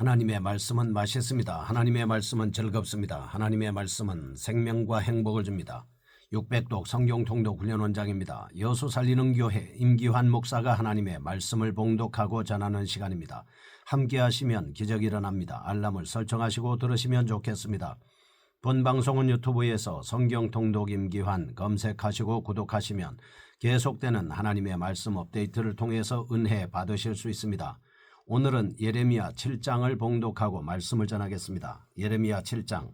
하나님의 말씀은 맛있습니다. 하나님의 말씀은 즐겁습니다. 하나님의 말씀은 생명과 행복을 줍니다. 600독 성경통독 훈련원장입니다. 여수 살리는 교회 임기환 목사가 하나님의 말씀을 봉독하고 전하는 시간입니다. 함께 하시면 기적이 일어납니다. 알람을 설정하시고 들으시면 좋겠습니다. 본 방송은 유튜브에서 성경통독 임기환 검색하시고 구독하시면 계속되는 하나님의 말씀 업데이트를 통해서 은혜 받으실 수 있습니다. 오늘은 예레미야 7장을 봉독하고 말씀을 전하겠습니다. 예레미야 7장.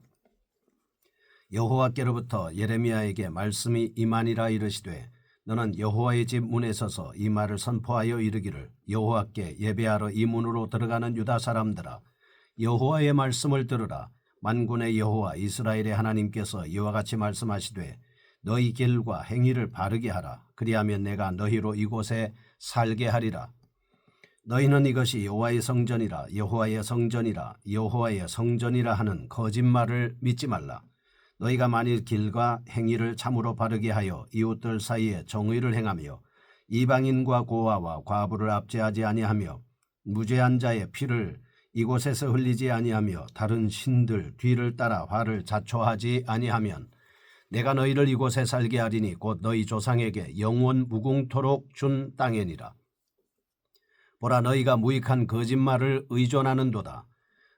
여호와께로부터 예레미야에게 말씀이 임하니라 이르시되 너는 여호와의 집 문에 서서 이 말을 선포하여 이르기를 여호와께 예배하러 이 문으로 들어가는 유다 사람들아 여호와의 말씀을 들으라. 만군의 여호와 이스라엘의 하나님께서 이와 같이 말씀하시되 너희 길과 행위를 바르게 하라. 그리하면 내가 너희로 이곳에 살게 하리라. 너희는 이것이 여호와의 성전이라 여호와의 성전이라 여호와의 성전이라 하는 거짓말을 믿지 말라. 너희가 만일 길과 행위를 참으로 바르게 하여 이웃들 사이에 정의를 행하며 이방인과 고아와 과부를 압제하지 아니하며 무죄한 자의 피를 이곳에서 흘리지 아니하며 다른 신들 뒤를 따라 화를 자초하지 아니하면 내가 너희를 이곳에 살게 하리니 곧 너희 조상에게 영원 무궁토록 준 땅이니라. 보라 너희가 무익한 거짓말을 의존하는도다.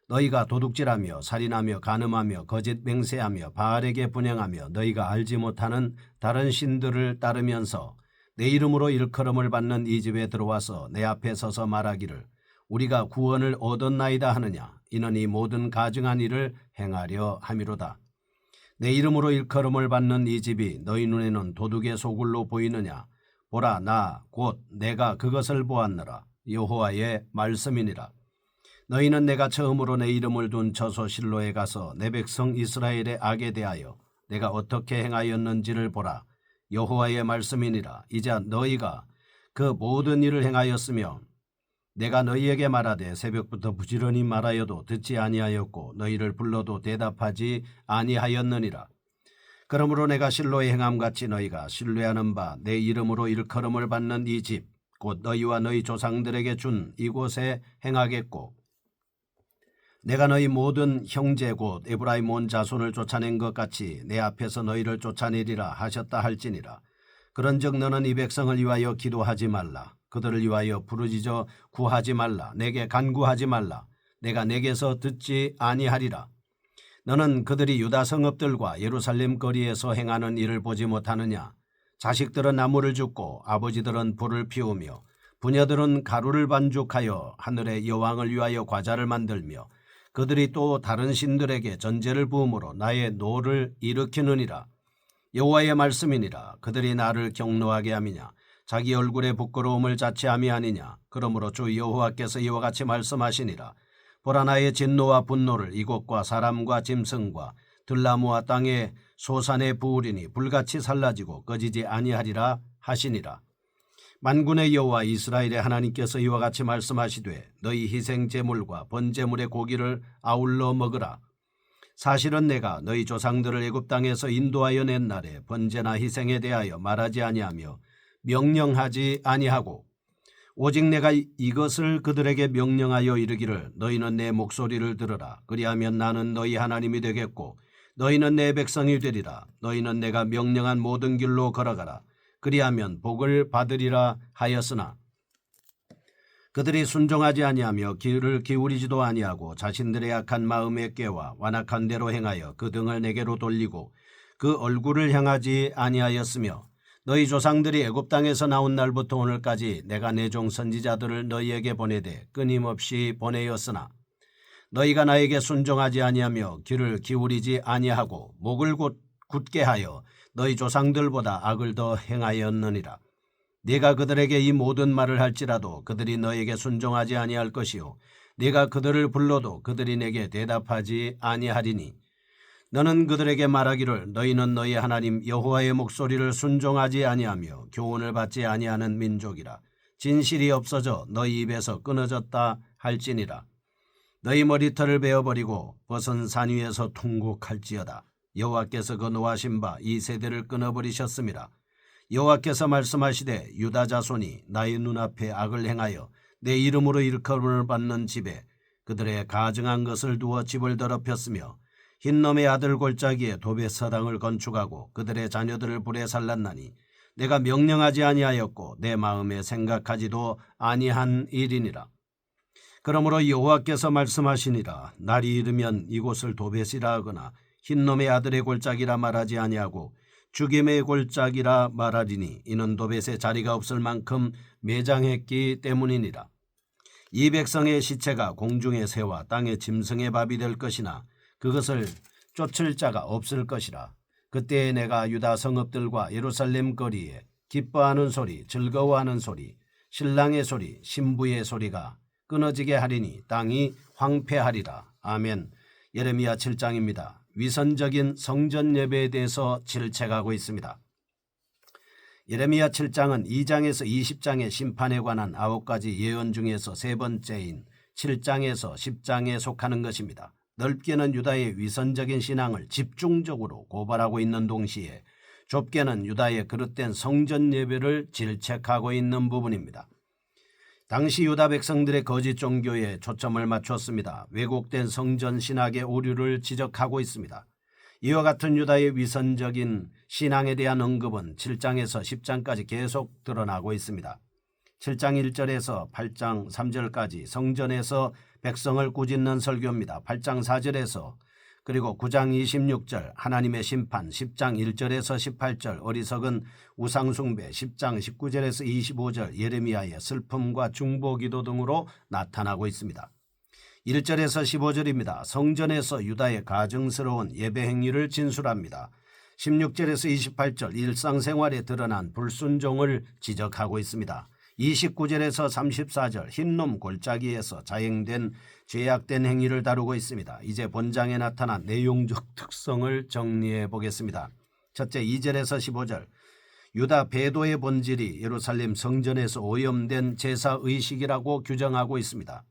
너희가 도둑질하며 살인하며 간음하며 거짓 맹세하며 바알에게 분향하며 너희가 알지 못하는 다른 신들을 따르면서 내 이름으로 일컬음을 받는 이 집에 들어와서 내 앞에 서서 말하기를 우리가 구원을 얻었나이다 하느냐. 이는 이 모든 가증한 일을 행하려 함이로다. 내 이름으로 일컬음을 받는 이 집이 너희 눈에는 도둑의 소굴로 보이느냐. 보라 나 곧 내가 그것을 보았노라. 여호와의 말씀이니라. 너희는 내가 처음으로 내 이름을 둔 저소 실로에 가서 내 백성 이스라엘의 악에 대하여 내가 어떻게 행하였는지를 보라. 여호와의 말씀이니라. 이제 너희가 그 모든 일을 행하였으며 내가 너희에게 말하되 새벽부터 부지런히 말하여도 듣지 아니하였고 너희를 불러도 대답하지 아니하였느니라. 그러므로 내가 실로에 행함같이 너희가 신뢰하는 바 내 이름으로 일컬음을 받는 이 집 곧 너희와 너희 조상들에게 준 이곳에 행하겠고 내가 너희 모든 형제 곧 에브라임 온 자손을 쫓아낸 것 같이 내 앞에서 너희를 쫓아내리라 하셨다 할지니라. 그런즉 너는 이 백성을 위하여 기도하지 말라. 그들을 위하여 부르짖어 구하지 말라. 내게 간구하지 말라. 내가 내게서 듣지 아니하리라. 너는 그들이 유다 성읍들과 예루살렘 거리에서 행하는 일을 보지 못하느냐. 자식들은 나무를 줍고 아버지들은 불을 피우며 부녀들은 가루를 반죽하여 하늘의 여왕을 위하여 과자를 만들며 그들이 또 다른 신들에게 전제를 부음으로 나의 노를 일으키느니라. 여호와의 말씀이니라. 그들이 나를 경노하게 함이냐. 자기 얼굴에 부끄러움을 자체함이 아니냐. 그러므로 주 여호와께서 이와 같이 말씀하시니라. 보라 나의 진노와 분노를 이곳과 사람과 짐승과 들나무와 땅에 소산에 부으리니 불같이 살라지고 꺼지지 아니하리라 하시니라. 만군의 여호와 이스라엘의 하나님께서 이와 같이 말씀하시되 너희 희생 제물과 번제물의 고기를 아울러 먹으라. 사실은 내가 너희 조상들을 애굽 땅에서 인도하여 낸 날에 번제나 희생에 대하여 말하지 아니하며 명령하지 아니하고 오직 내가 이것을 그들에게 명령하여 이르기를 너희는 내 목소리를 들으라. 그리하면 나는 너희 하나님이 되겠고 너희는 내 백성이 되리라. 너희는 내가 명령한 모든 길로 걸어가라. 그리하면 복을 받으리라 하였으나 그들이 순종하지 아니하며 귀를 기울이지도 아니하고 자신들의 악한 마음에 깨와 완악한 대로 행하여 그 등을 내게로 돌리고 그 얼굴을 향하지 아니하였으며 너희 조상들이 애굽 땅에서 나온 날부터 오늘까지 내가 내 종 선지자들을 너희에게 보내되 끊임없이 보내었으나 너희가 나에게 순종하지 아니하며 귀를 기울이지 아니하고 목을 굳게 하여 너희 조상들보다 악을 더 행하였느니라. 네가 그들에게 이 모든 말을 할지라도 그들이 너에게 순종하지 아니할 것이요 네가 그들을 불러도 그들이 내게 대답하지 아니하리니 너는 그들에게 말하기를 너희는 너희 하나님 여호와의 목소리를 순종하지 아니하며 교훈을 받지 아니하는 민족이라. 진실이 없어져 너희 입에서 끊어졌다 할지니라. 너희 머리털을 베어버리고 벗은 산 위에서 통곡할지어다. 여호와께서 그 노하신 바 이 세대를 끊어버리셨음이라. 여호와께서 말씀하시되 유다 자손이 나의 눈앞에 악을 행하여 내 이름으로 일컬음을 받는 집에 그들의 가증한 것을 두어 집을 더럽혔으며 흰놈의 아들 골짜기에 도배 서당을 건축하고 그들의 자녀들을 불에 살랐나니 내가 명령하지 아니하였고 내 마음에 생각하지도 아니한 일이니라. 그러므로 여호와께서 말씀하시니라. 날이 이르면 이곳을 도벳이라 하거나 흰놈의 아들의 골짜기라 말하지 아니하고 죽임의 골짜기라 말하리니 이는 도벳에 자리가 없을 만큼 매장했기 때문이니라. 이 백성의 시체가 공중의 새와 땅의 짐승의 밥이 될 것이나 그것을 쫓을 자가 없을 것이라. 그때에 내가 유다 성읍들과 예루살렘 거리에 기뻐하는 소리, 즐거워하는 소리, 신랑의 소리, 신부의 소리가 끊어지게 하리니 땅이 황폐하리라. 아멘. 예레미야 7장입니다. 위선적인 성전 예배에 대해서 질책하고 있습니다. 예레미야 7장은 2장에서 20장의 심판에 관한 9가지 예언 중에서 세 번째인 7장에서 10장에 속하는 것입니다. 넓게는 유다의 위선적인 신앙을 집중적으로 고발하고 있는 동시에 좁게는 유다의 그릇된 성전 예배를 질책하고 있는 부분입니다. 당시 유다 백성들의 거짓 종교에 초점을 맞췄습니다. 왜곡된 성전 신학의 오류를 지적하고 있습니다. 이와 같은 유다의 위선적인 신앙에 대한 언급은 7장에서 10장까지 계속 드러나고 있습니다. 7장 1절에서 8장 3절까지 성전에서 백성을 꾸짖는 설교입니다. 8장 4절에서 그리고 9장 26절 하나님의 심판, 10장 1절에서 18절 어리석은 우상숭배, 10장 19절에서 25절 예레미야의 슬픔과 중보기도 등으로 나타나고 있습니다. 1절에서 15절입니다. 성전에서 유다의 가증스러운 예배 행위를 진술합니다. 16절에서 28절 일상생활에 드러난 불순종을 지적하고 있습니다. 29절에서 34절 흰놈 골짜기에서 자행된 죄악된 행위를 다루고 있습니다. 이제 본장에 나타난 내용적 특성을 정리해 보겠습니다. 첫째, 2절에서 15절 유다 배도의 본질이 예루살렘 성전에서 오염된 제사의식이라고 규정하고 있습니다.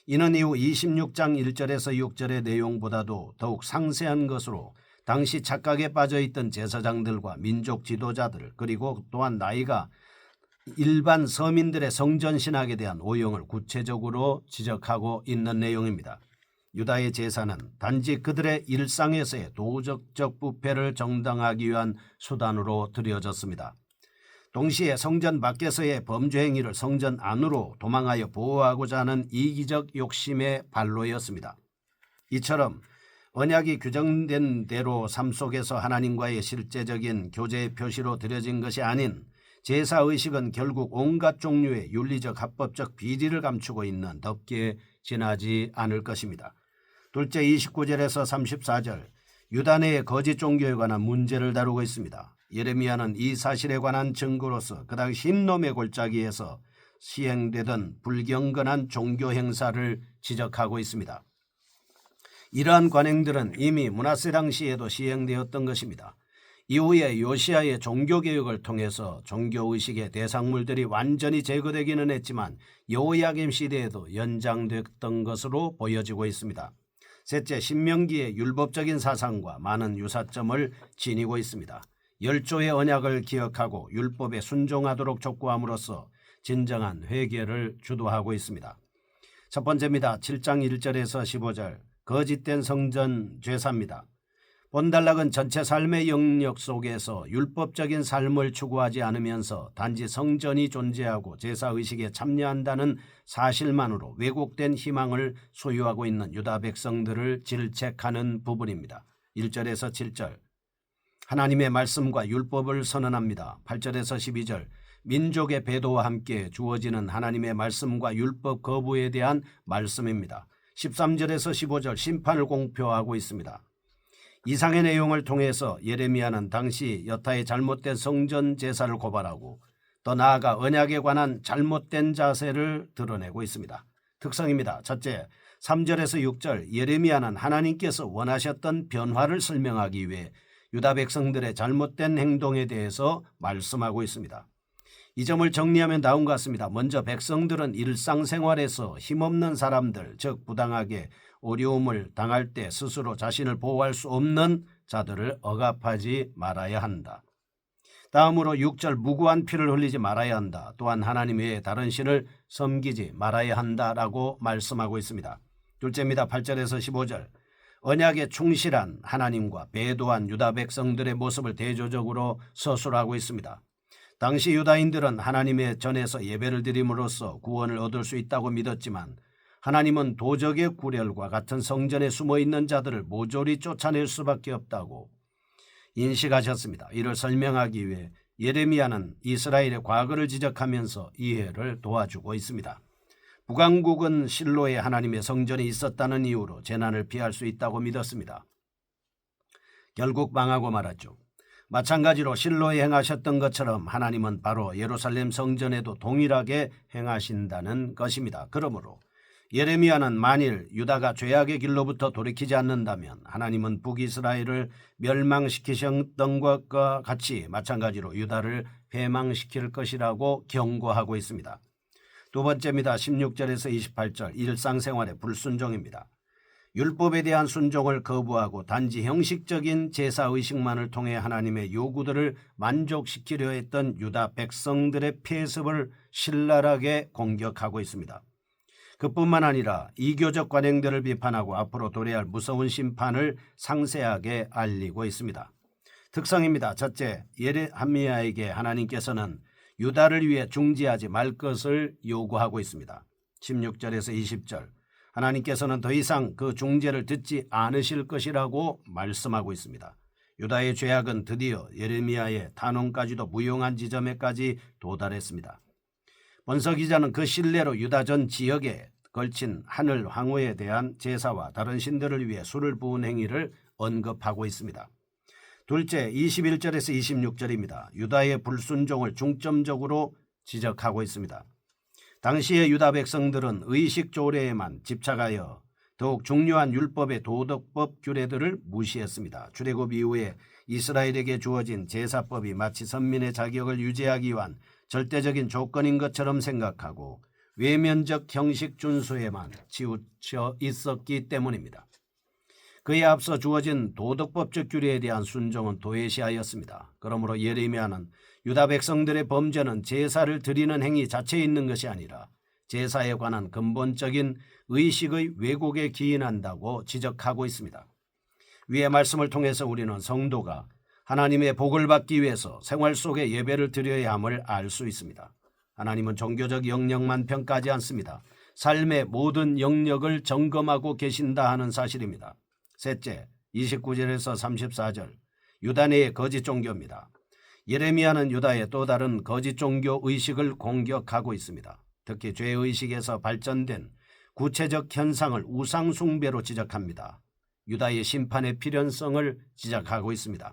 이는 이후 26장 1절에서 6절의 내용보다도 더욱 상세한 것으로 당시 착각에 빠져있던 제사장들과 민족 지도자들 그리고 또한 나이가 일반 서민들의 성전 신학에 대한 오용을 구체적으로 지적하고 있는 내용입니다. 유다의 제사는 단지 그들의 일상에서의 도덕적 부패를 정당화하기 위한 수단으로 드려졌습니다. 동시에 성전 밖에서의 범죄 행위를 성전 안으로 도망하여 보호하고자 하는 이기적 욕심의 발로였습니다. 이처럼 언약이 규정된 대로 삶 속에서 하나님과의 실제적인 교제의 표시로 드려진 것이 아닌 제사의식은 결국 온갖 종류의 윤리적 합법적 비리를 감추고 있는 덮개에 지나지 않을 것입니다. 둘째, 29절에서 34절 유다 내의 거짓 종교에 관한 문제를 다루고 있습니다. 예레미야는 이 사실에 관한 증거로서 그 당시 흰놈의 골짜기에서 시행되던 불경건한 종교 행사를 지적하고 있습니다. 이러한 관행들은 이미 므낫세 당시에도 시행되었던 것입니다. 이후에 요시야의 종교개혁을 통해서 종교의식의 대상물들이 완전히 제거되기는 했지만 여호야김 시대에도 연장됐던 것으로 보여지고 있습니다. 셋째, 신명기의 율법적인 사상과 많은 유사점을 지니고 있습니다. 10조의 언약을 기억하고 율법에 순종하도록 촉구함으로써 진정한 회개를 주도하고 있습니다. 첫 번째입니다. 7장 1절에서 15절 거짓된 성전 죄사입니다. 본달락은 전체 삶의 영역 속에서 율법적인 삶을 추구하지 않으면서 단지 성전이 존재하고 제사의식에 참여한다는 사실만으로 왜곡된 희망을 소유하고 있는 유다 백성들을 질책하는 부분입니다. 1절에서 7절 하나님의 말씀과 율법을 선언합니다. 8절에서 12절 민족의 배도와 함께 주어지는 하나님의 말씀과 율법 거부에 대한 말씀입니다. 13절에서 15절 심판을 공표하고 있습니다. 이상의 내용을 통해서 예레미야는 당시 여타의 잘못된 성전 제사를 고발하고 더 나아가 언약에 관한 잘못된 자세를 드러내고 있습니다. 특성입니다. 첫째, 3절에서 6절 예레미야는 하나님께서 원하셨던 변화를 설명하기 위해 유다 백성들의 잘못된 행동에 대해서 말씀하고 있습니다. 이 점을 정리하면 다음과 같습니다. 먼저 백성들은 일상생활에서 힘없는 사람들, 즉 부당하게 어려움을 당할 때 스스로 자신을 보호할 수 없는 자들을 억압하지 말아야 한다. 다음으로 6절 무고한 피를 흘리지 말아야 한다. 또한 하나님 외에 다른 신을 섬기지 말아야 한다라고 말씀하고 있습니다. 둘째입니다. 8절에서 15절. 언약에 충실한 하나님과 배도한 유다 백성들의 모습을 대조적으로 서술하고 있습니다. 당시 유다인들은 하나님의 전에서 예배를 드림으로써 구원을 얻을 수 있다고 믿었지만 하나님은 도적의 구렬과 같은 성전에 숨어있는 자들을 모조리 쫓아낼 수밖에 없다고 인식하셨습니다. 이를 설명하기 위해 예레미야는 이스라엘의 과거를 지적하면서 이해를 도와주고 있습니다. 북왕국은 실로에 하나님의 성전이 있었다는 이유로 재난을 피할 수 있다고 믿었습니다. 결국 망하고 말았죠. 마찬가지로 실로에 행하셨던 것처럼 하나님은 바로 예루살렘 성전에도 동일하게 행하신다는 것입니다. 그러므로 예레미야는 만일 유다가 죄악의 길로부터 돌이키지 않는다면 하나님은 북이스라엘을 멸망시키셨던 것과 같이 마찬가지로 유다를 패망시킬 것이라고 경고하고 있습니다. 두 번째입니다. 16절에서 28절. 일상생활의 불순종입니다. 율법에 대한 순종을 거부하고 단지 형식적인 제사의식만을 통해 하나님의 요구들을 만족시키려 했던 유다 백성들의 폐습을 신랄하게 공격하고 있습니다. 그뿐만 아니라 이교적 관행들을 비판하고 앞으로 도래할 무서운 심판을 상세하게 알리고 있습니다. 특성입니다. 첫째, 예레미야에게 하나님께서는 유다를 위해 중지하지 말 것을 요구하고 있습니다. 16절에서 20절. 하나님께서는 더 이상 그 중재를 듣지 않으실 것이라고 말씀하고 있습니다. 유다의 죄악은 드디어 예레미야의 단언까지도 무용한 지점에까지 도달했습니다. 본서 기자는 그 신뢰로 유다 전 지역에 걸친 하늘 황후에 대한 제사와 다른 신들을 위해 술을 부은 행위를 언급하고 있습니다. 둘째, 21절에서 26절입니다. 유다의 불순종을 중점적으로 지적하고 있습니다. 당시의 유다 백성들은 의식 조례에만 집착하여 더욱 중요한 율법의 도덕법 규례들을 무시했습니다. 출애굽 이후에 이스라엘에게 주어진 제사법이 마치 선민의 자격을 유지하기 위한 절대적인 조건인 것처럼 생각하고 외면적 형식 준수에만 치우쳐 있었기 때문입니다. 그에 앞서 주어진 도덕법적 규례에 대한 순종은 도외시하였습니다. 그러므로 예레미야는 유다 백성들의 범죄는 제사를 드리는 행위 자체에 있는 것이 아니라 제사에 관한 근본적인 의식의 왜곡에 기인한다고 지적하고 있습니다. 위의 말씀을 통해서 우리는 성도가 하나님의 복을 받기 위해서 생활 속에 예배를 드려야 함을 알 수 있습니다. 하나님은 종교적 영역만 평가하지 않습니다. 삶의 모든 영역을 점검하고 계신다 하는 사실입니다. 셋째, 29절에서 34절. 유다 내의 거짓 종교입니다. 예레미야는 유다의 또 다른 거짓 종교 의식을 공격하고 있습니다. 특히 죄의식에서 발전된 구체적 현상을 우상 숭배로 지적합니다. 유다의 심판의 필연성을 지적하고 있습니다.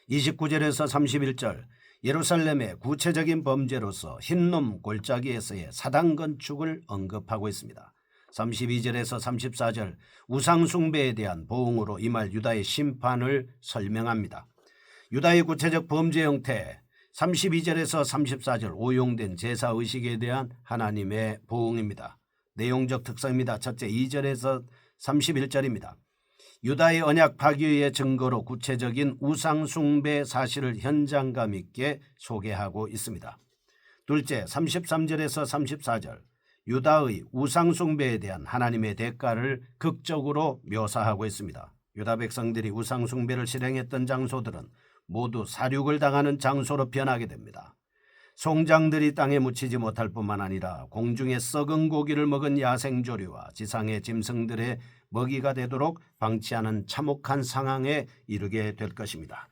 29절에서 31절. 예루살렘의 구체적인 범죄로서 흰놈 골짜기에서의 사당 건축을 언급하고 있습니다. 32절에서 34절. 우상 숭배에 대한 보응으로 임할 유다의 심판을 설명합니다. 유다의 구체적 범죄 형태 32절에서 34절 오용된 제사의식에 대한 하나님의 보응입니다. 내용적 특성입니다. 첫째, 2절에서 31절입니다. 유다의 언약 파기의 증거로 구체적인 우상 숭배 사실을 현장감 있게 소개하고 있습니다. 둘째, 33절에서 34절 유다의 우상 숭배에 대한 하나님의 대가를 극적으로 묘사하고 있습니다. 유다 백성들이 우상 숭배를 실행했던 장소들은 모두 사륙을 당하는 장소로 변하게 됩니다. 송장들이 땅에 묻히지 못할 뿐만 아니라 공중에 썩은 고기를 먹은 야생조류와 지상의 짐승들의 먹이가 되도록 방치하는 참혹한 상황에 이르게 될 것입니다.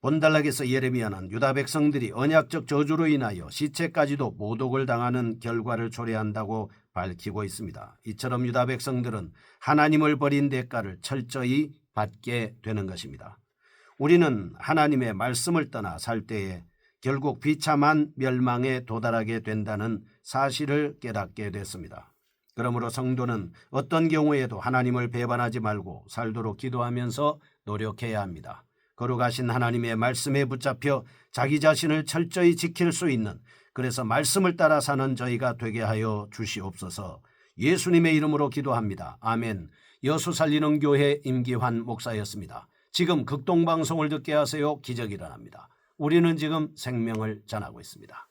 본달락에서 예레미야는 유다 백성들이 언약적 저주로 인하여 시체까지도 모독을 당하는 결과를 초래한다고 밝히고 있습니다. 이처럼 유다 백성들은 하나님을 버린 대가를 철저히 받게 되는 것입니다. 우리는 하나님의 말씀을 떠나 살 때에 결국 비참한 멸망에 도달하게 된다는 사실을 깨닫게 됐습니다. 그러므로 성도는 어떤 경우에도 하나님을 배반하지 말고 살도록 기도하면서 노력해야 합니다. 거룩하신 하나님의 말씀에 붙잡혀 자기 자신을 철저히 지킬 수 있는, 그래서 말씀을 따라 사는 저희가 되게 하여 주시옵소서. 예수님의 이름으로 기도합니다. 아멘. 여수 살리는 교회 임기환 목사였습니다. 지금 극동방송을 듣게 하세요. 기적이 일어납니다. 우리는 지금 생명을 전하고 있습니다.